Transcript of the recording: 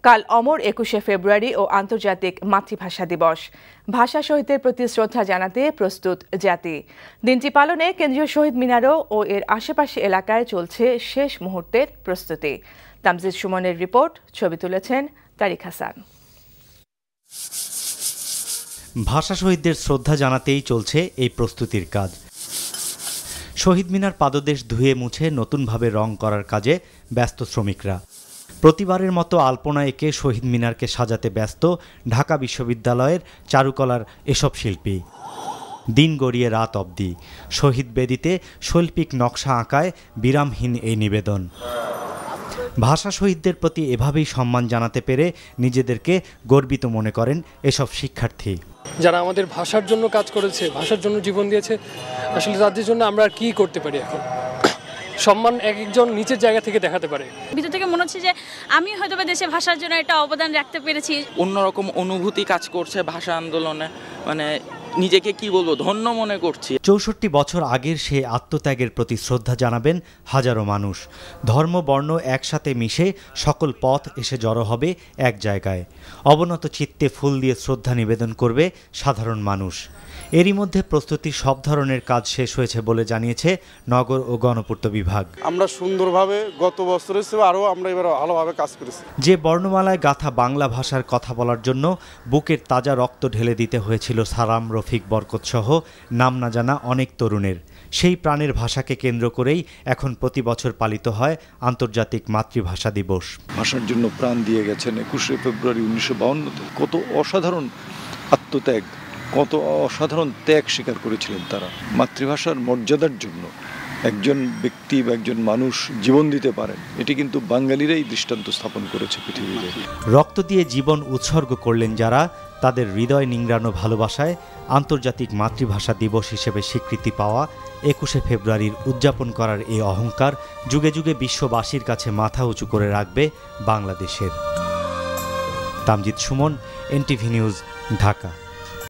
কাল অমর ২১শে ফেব্রুয়ারি ও আন্তর্জাতিক মাতৃভাষা দিবস। ভাষা শহীদদের প্রতি শ্রদ্ধা জানাতে প্রস্তুত জাতি। দিনটি পালনে কেন্দ্রীয় শহীদ মিনারও ও এর আশেপাশে এলাকায় চলছে শেষ মুহূর্তের প্রস্তুতি। তামজিদ সুমনের রিপোর্ট, ছবি তুলেছেন তারিক হাসান। ভাষা শহীদদের শ্রদ্ধা জানাতেই চলছে এই প্রস্তুতির কাজ। শহীদ মিনার পাদদেশ ধুয়ে মুছে নতুনভাবে রং করার কাজে ব্যস্ত শ্রমিকরা। প্রতিবারের মতো আলপনা এঁকে শহীদ মিনারকে সাজাতে ব্যস্ত ঢাকা বিশ্ববিদ্যালয়ের চারুকলার এসব শিল্পী। দিন গড়িয়ে রাত অবধি শহীদ বেদিতে শৈল্পিক নকশা আঁকায় বিরামহীন এই নিবেদন। ভাষা শহীদদের প্রতি এভাবেই সম্মান জানাতে পেরে নিজেদেরকে গর্বিত মনে করেন এসব শিক্ষার্থী। যারা আমাদের ভাষার জন্য কাজ করেছে, ভাষার জন্য জীবন দিয়েছে, আসলে তাদের জন্য আমরা আর কি করতে পারি এখন? সম্মান এক একজন নিচের জায়গা থেকে দেখাতে পারে। ভিতর থেকে মনে হচ্ছে যে আমি হয়তো দেশে ভাষার জন্য একটা অবদান রাখতে পেরেছি। অন্যরকম অনুভূতি কাজ করছে ভাষা আন্দোলনে, মানে নিজেকে কি বলবো, ধন্য মনে করছি। ৬৪ বছর আগের সে আত্মত্যাগের প্রতি শ্রদ্ধা জানাবেন হাজারো মানুষ। ধর্ম বর্ণ একসাথে মিশে সকল পথ এসে জড়ো হবে এক জায়গায়। অবনত চিত্তে ফুল দিয়ে শ্রদ্ধা নিবেদন করবে সাধারণ মানুষ। এরই মধ্যে প্রস্তুতির সব ধরনের কাজ শেষ হয়েছে বলে জানিয়েছে নগর ও গণপূর্ত বিভাগ। আমরা সুন্দরভাবে গত বছরের চেয়ে আরও আমরা এবার ভালোভাবে কাজ করেছি। যে বর্ণমালায় গাথা বাংলা ভাষার কথা বলার জন্য বুকের তাজা রক্ত ঢেলে দিতে হয়েছিল সালাম, রফিক, বরকত সহ নাম না জানা অনেক তরুণের, সেই প্রাণের ভাষাকে কেন্দ্র করেই এখন প্রতি বছর পালিত হয় আন্তর্জাতিক মাতৃভাষা দিবস। ভাষার জন্য প্রাণ দিয়ে গেছেন ২১শে ফেব্রুয়ারি ১৯৫২-তে। কত অসাধারণ আত্মত্যাগ, কত অসাধারণ ত্যাগ স্বীকার করেছিলেন তারা। মাতৃভাষার মর্যাদার জন্য একজন ব্যক্তি বা একজন মানুষ জীবন দিতে পারেন, এটি কিন্তু বাঙালিরাই দৃষ্টান্ত স্থাপন করেছে পৃথিবীতে। রক্ত দিয়ে জীবন উৎসর্গ করলেন যারা, তাদের হৃদয় নিংড়ানো ভালোবাসায় আন্তর্জাতিক মাতৃভাষা দিবস হিসেবে স্বীকৃতি পাওয়া ২১শে ফেব্রুয়ারির উদযাপন করার এই অহংকার যুগে যুগে বিশ্ববাসীর কাছে মাথা উঁচু করে রাখবে বাংলাদেশের। Tamjid Suman, NTV news, Dhaka.